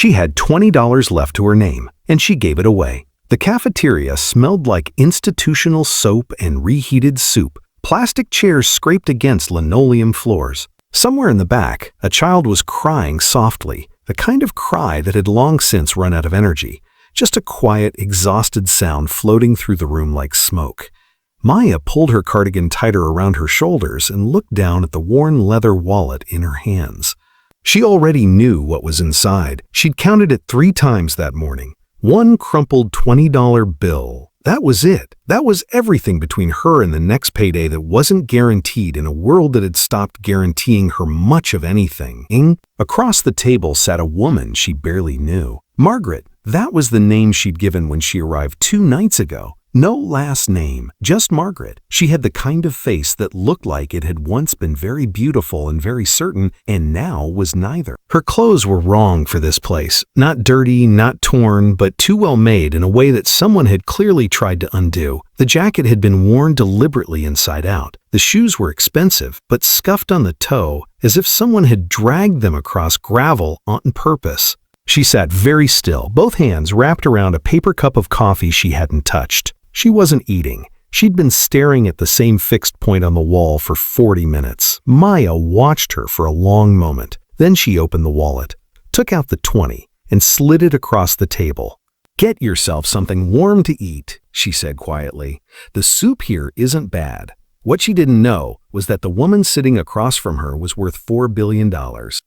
She had $20 left to her name, and she gave it away. The cafeteria smelled like institutional soap and reheated soup. Plastic chairs scraped against linoleum floors. Somewhere in the back, a child was crying softly, the kind of cry that had long since run out of energy. Just a quiet, exhausted sound floating through the room like smoke. Maya pulled her cardigan tighter around her shoulders and looked down at the worn leather wallet in her hands. She already knew what was inside. She'd counted it 3 times that morning. One crumpled $20 bill. That was it. That was everything between her and the next payday that wasn't guaranteed in a world that had stopped guaranteeing her much of anything. Across the table sat a woman she barely knew. Margaret. That was the name she'd given when she arrived 2 nights ago. No last name, just Margaret. She had the kind of face that looked like it had once been very beautiful and very certain, and now was neither. Her clothes were wrong for this place. Not dirty, not torn, but too well made in a way that someone had clearly tried to undo. The jacket had been worn deliberately inside out. The shoes were expensive, but scuffed on the toe, as if someone had dragged them across gravel on purpose. She sat very still, both hands wrapped around a paper cup of coffee she hadn't touched. She wasn't eating. She'd been staring at the same fixed point on the wall for 40 minutes. Maya watched her for a long moment. Then she opened the wallet, took out the 20, and slid it across the table. "Get yourself something warm to eat," she said quietly. "The soup here isn't bad." What she didn't know was that the woman sitting across from her was worth $4 billion.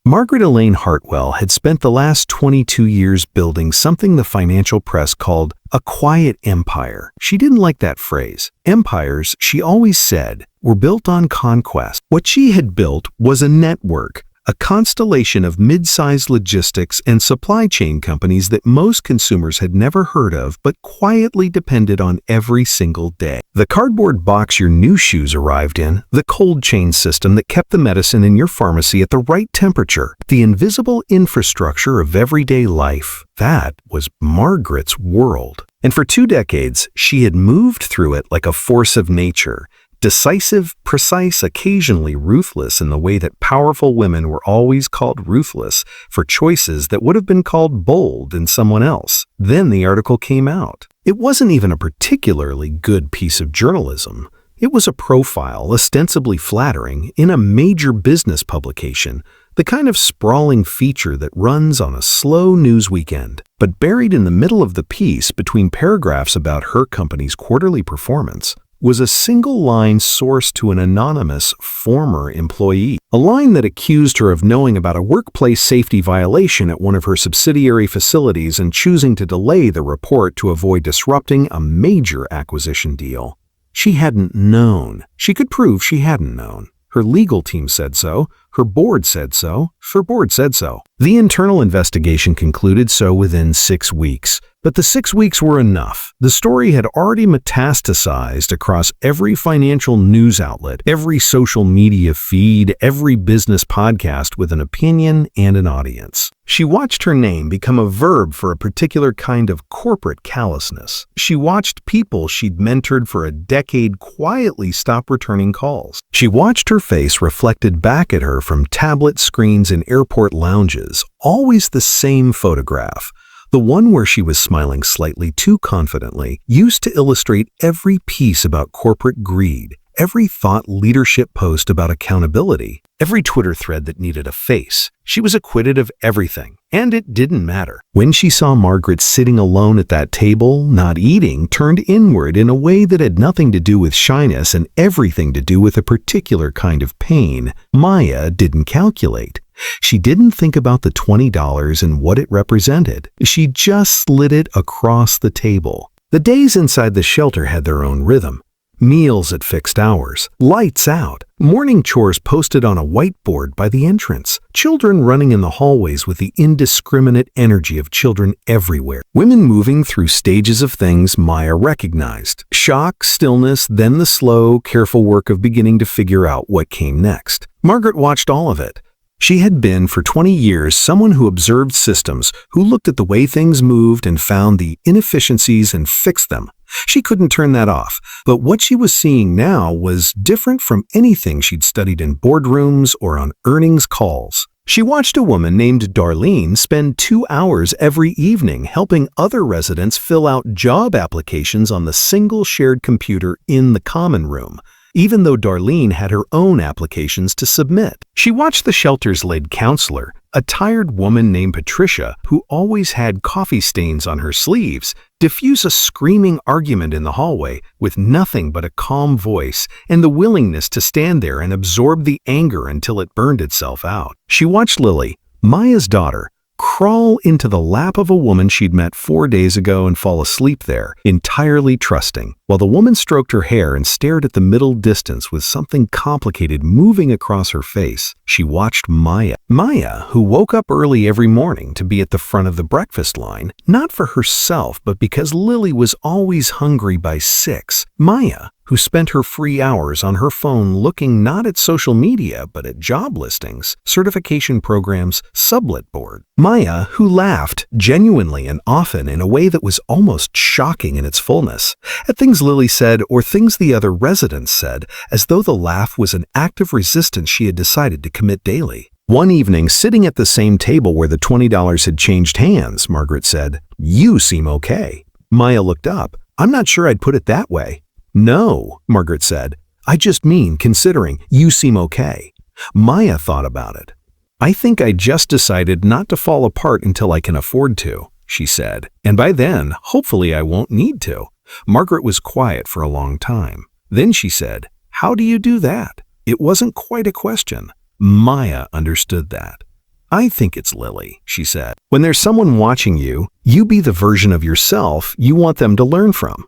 Margaret Elaine Hartwell had spent the last 22 years building something the financial press called a quiet empire. She didn't like that phrase. Empires, she always said, were built on conquest. What she had built was a network, a constellation of mid-sized logistics and supply chain companies that most consumers had never heard of but quietly depended on every single day. The cardboard box your new shoes arrived in, the cold chain system that kept the medicine in your pharmacy at the right temperature, the invisible infrastructure of everyday life, that was Margaret's world. And for 2 decades, she had moved through it like a force of nature. Decisive, precise, occasionally ruthless in the way that powerful women were always called ruthless for choices that would have been called bold in someone else. Then the article came out. It wasn't even a particularly good piece of journalism. It was a profile, ostensibly flattering, in a major business publication, the kind of sprawling feature that runs on a slow news weekend. But buried in the middle of the piece, between paragraphs about her company's quarterly performance, was a single line sourced to an anonymous former employee. A line that accused her of knowing about a workplace safety violation at one of her subsidiary facilities and choosing to delay the report to avoid disrupting a major acquisition deal. She hadn't known. She could prove she hadn't known. Her legal team said so. Her board said so. Her board said so. The internal investigation concluded so within 6 weeks. But the 6 weeks were enough. The story had already metastasized across every financial news outlet, every social media feed, every business podcast with an opinion and an audience. She watched her name become a verb for a particular kind of corporate callousness. She watched people she'd mentored for a decade quietly stop returning calls. She watched her face reflected back at her from tablet screens in airport lounges, always the same photograph. The one where she was smiling slightly too confidently, used to illustrate every piece about corporate greed, every thought leadership post about accountability, every Twitter thread that needed a face. She was acquitted of everything, and it didn't matter. When she saw Margaret sitting alone at that table, not eating, turned inward in a way that had nothing to do with shyness and everything to do with a particular kind of pain, Maya didn't calculate. She didn't think about the $20 and what it represented. She just slid it across the table. The days inside the shelter had their own rhythm. Meals at fixed hours, lights out, morning chores posted on a whiteboard by the entrance, children running in the hallways with the indiscriminate energy of children everywhere, women moving through stages of things Maya recognized. Shock, stillness, then the slow, careful work of beginning to figure out what came next. Margaret watched all of it. She had been, for 20 years, someone who observed systems, who looked at the way things moved and found the inefficiencies and fixed them. She couldn't turn that off, but what she was seeing now was different from anything she'd studied in boardrooms or on earnings calls. She watched a woman named Darlene spend 2 hours every evening helping other residents fill out job applications on the single shared computer in the common room, even though Darlene had her own applications to submit. She watched the shelter's lead counselor, a tired woman named Patricia who always had coffee stains on her sleeves, diffuse a screaming argument in the hallway with nothing but a calm voice and the willingness to stand there and absorb the anger until it burned itself out. She watched Lily, Maya's daughter, crawl into the lap of a woman she'd met 4 days ago and fall asleep there, entirely trusting, while the woman stroked her hair and stared at the middle distance with something complicated moving across her face. She watched Maya. Maya, who woke up early every morning to be at the front of the breakfast line, not for herself, but because Lily was always hungry by 6. Maya, who spent her free hours on her phone looking not at social media but at job listings, certification programs, sublet board. Maya, who laughed genuinely and often in a way that was almost shocking in its fullness, at things Lily said or things the other residents said, as though the laugh was an act of resistance she had decided to commit daily. One evening, sitting at the same table where the $20 had changed hands, Margaret said, "You seem okay." Maya looked up. "I'm not sure I'd put it that way." "No," Margaret said. "I just mean considering you seem okay." Maya thought about it. "I think I just decided not to fall apart until I can afford to," she said. "And by then, hopefully I won't need to." Margaret was quiet for a long time. Then she said, "How do you do that?" It wasn't quite a question. Maya understood that. "I think it's Lily," she said. "When there's someone watching you, you be the version of yourself you want them to learn from."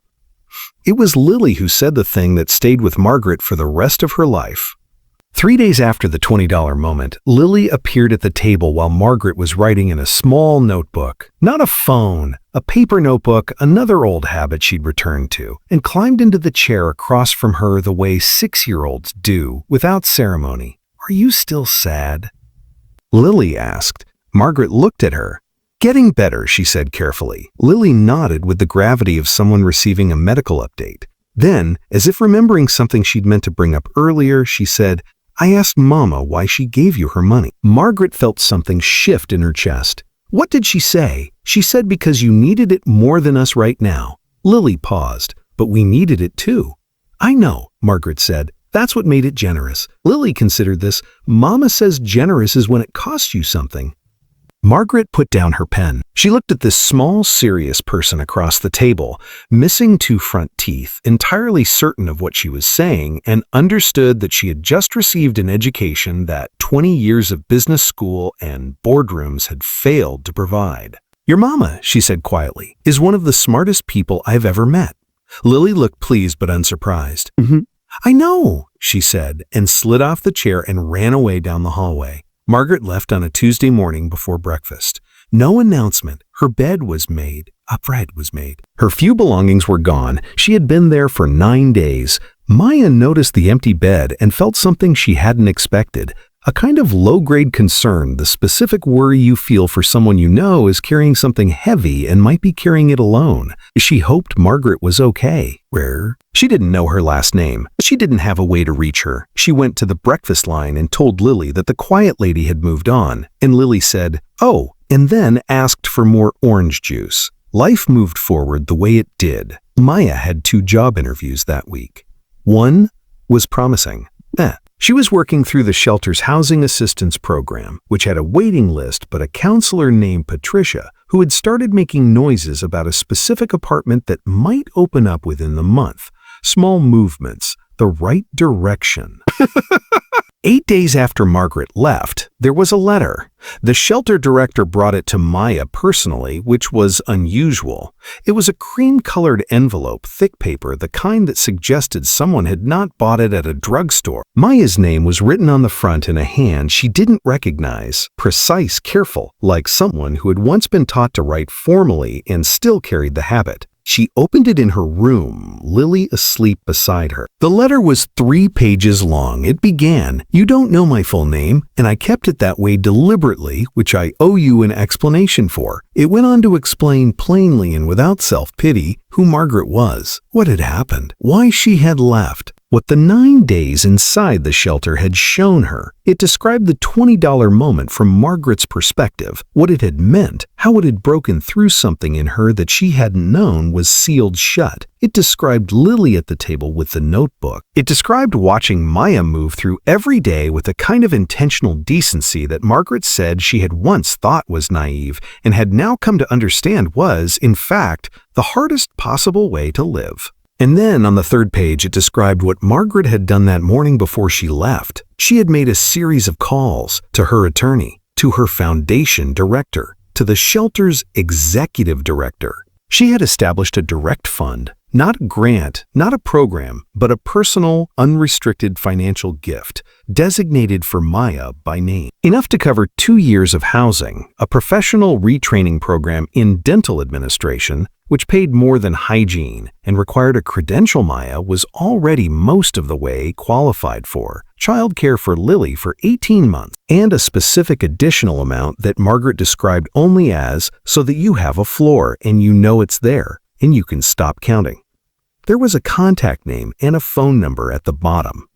It was Lily who said the thing that stayed with Margaret for the rest of her life. 3 days after the $20 moment, Lily appeared at the table while Margaret was writing in a small notebook. Not a phone, a paper notebook, another old habit she'd returned to, and climbed into the chair across from her the way 6-year-olds do, without ceremony. "Are you still sad?" Lily asked. Margaret looked at her. "Getting better," she said carefully. Lily nodded with the gravity of someone receiving a medical update. Then, as if remembering something she'd meant to bring up earlier, she said, "I asked Mama why she gave you her money." Margaret felt something shift in her chest. "What did she say?" "She said because you needed it more than us right now." Lily paused. "But we needed it too." "I know," Margaret said. "That's what made it generous." Lily considered this. "Mama says generous is when it costs you something." Margaret put down her pen. She looked at this small, serious person across the table, missing 2 front teeth, entirely certain of what she was saying, and understood that she had just received an education that 20 years of business school and boardrooms had failed to provide. "Your mama," she said quietly, "is one of the smartest people I've ever met." Lily looked pleased but unsurprised. "I know," she said, and slid off the chair and ran away down the hallway. Margaret left on a Tuesday morning before breakfast. No announcement. Her bed was made. A bread was made. Her few belongings were gone. She had been there for 9 days. Maya noticed the empty bed and felt something she hadn't expected. A kind of low-grade concern, the specific worry you feel for someone you know is carrying something heavy and might be carrying it alone. She hoped Margaret was okay. Where? She didn't know her last name. She didn't have a way to reach her. She went to the breakfast line and told Lily that the quiet lady had moved on, and Lily said, "Oh," and then asked for more orange juice. Life moved forward the way it did. Maya had 2 job interviews that week. One was promising. She was working through the shelter's housing assistance program, which had a waiting list, but a counselor named Patricia, who had started making noises about a specific apartment that might open up within the month. Small movements, the right direction. 8 days after Margaret left, there was a letter. The shelter director brought it to Maya personally, which was unusual. It was a cream-colored envelope, thick paper, the kind that suggested someone had not bought it at a drugstore. Maya's name was written on the front in a hand she didn't recognize, precise, careful, like someone who had once been taught to write formally and still carried the habit. She opened it in her room, Lily asleep beside her. The letter was 3 pages long. It began, "You don't know my full name, and I kept it that way deliberately, which I owe you an explanation for." It went on to explain plainly and without self-pity who Margaret was, what had happened, why she had left. what the 9 days inside the shelter had shown her. It described the $20 moment from Margaret's perspective, what it had meant, how it had broken through something in her that she hadn't known was sealed shut. It described Lily at the table with the notebook. It described watching Maya move through every day with a kind of intentional decency that Margaret said she had once thought was naive and had now come to understand was, in fact, the hardest possible way to live. And then on the 3rd page, it described what Margaret had done that morning before she left. She had made a series of calls to her attorney, to her foundation director, to the shelter's executive director. She had established a direct fund, not a grant, not a program, but a personal, unrestricted financial gift, designated for Maya by name. Enough to cover 2 years of housing, a professional retraining program in dental administration, which paid more than hygiene and required a credential Maya was already most of the way qualified for, childcare for Lily for 18 months, and a specific additional amount that Margaret described only as so that you have a floor and you know it's there and you can stop counting. There was a contact name and a phone number at the bottom.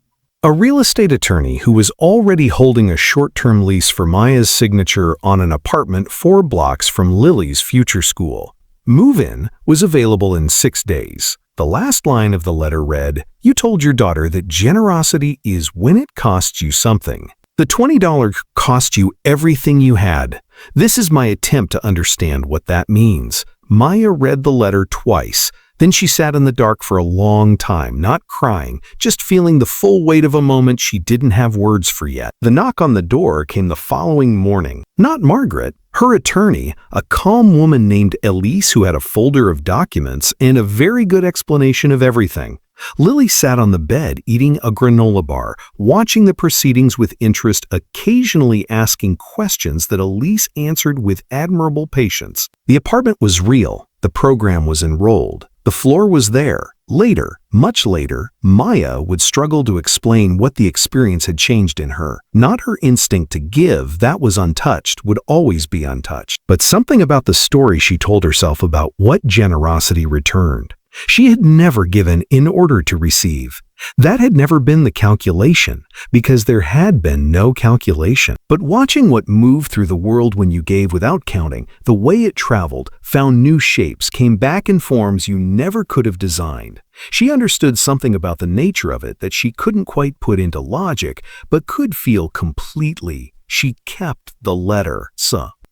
A real estate attorney who was already holding a short-term lease for Maya's signature on an apartment 4 blocks from Lily's future school. Move-in was available in 6 days. The last line of the letter read, "You told your daughter that generosity is when it costs you something. The $20 cost you everything you had. This is my attempt to understand what that means." Maya read the letter twice. Then she sat in the dark for a long time, not crying, just feeling the full weight of a moment she didn't have words for yet. The knock on the door came the following morning. Not Margaret, her attorney, a calm woman named Elise who had a folder of documents and a very good explanation of everything. Lily sat on the bed eating a granola bar, watching the proceedings with interest, occasionally asking questions that Elise answered with admirable patience. The apartment was real. The program was enrolled. The floor was there. Later, much later, Maya would struggle to explain what the experience had changed in her. Not her instinct to give, that was untouched, would always be untouched, but something about the story she told herself about what generosity returned. She had never given in order to receive. That had never been the calculation, because there had been no calculation. But watching what moved through the world when you gave without counting, the way it traveled, found new shapes, came back in forms you never could have designed. She understood something about the nature of it that she couldn't quite put into logic, but could feel completely. She kept the letter,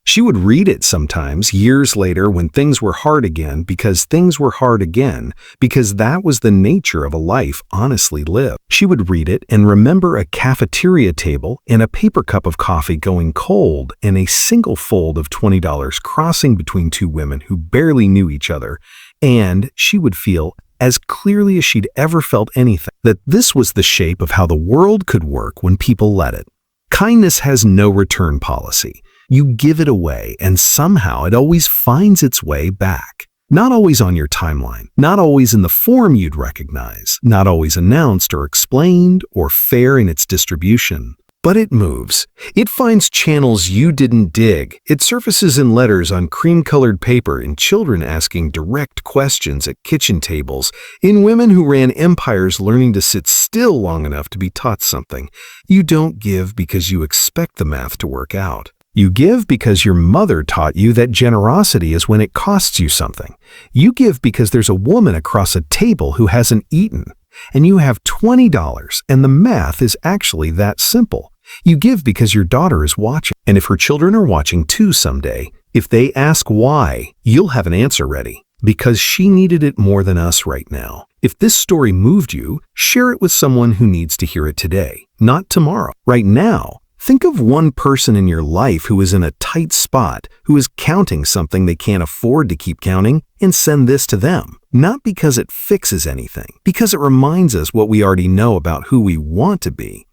She would read it sometimes, years later, when things were hard again, because things were hard again, because that was the nature of a life honestly lived. She would read it and remember a cafeteria table and a paper cup of coffee going cold and a single fold of $20 crossing between 2 women who barely knew each other, and she would feel, as clearly as she'd ever felt anything, that this was the shape of how the world could work when people let it. Kindness has no return policy. You give it away, and somehow it always finds its way back. Not always on your timeline, not always in the form you'd recognize, not always announced or explained or fair in its distribution. But it moves. It finds channels you didn't dig. It surfaces in letters on cream-colored paper, in children asking direct questions at kitchen tables, in women who ran empires learning to sit still long enough to be taught something. You don't give because you expect the math to work out. You give because your mother taught you that generosity is when it costs you something. You give because there's a woman across a table who hasn't eaten, and you have $20, and the math is actually that simple. You give because your daughter is watching, and if her children are watching too someday, if they ask why, you'll have an answer ready, because she needed it more than us right now. If this story moved you, share it with someone who needs to hear it today, not tomorrow. Right now, think of one person in your life who is in a tight spot, who is counting something they can't afford to keep counting, and send this to them. Not because it fixes anything, because it reminds us what we already know about who we want to be.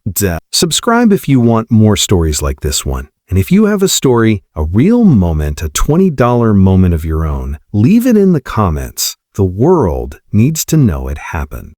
Subscribe if you want more stories like this one. And if you have a story, a real moment, a $20 moment of your own, leave it in the comments. The world needs to know it happened.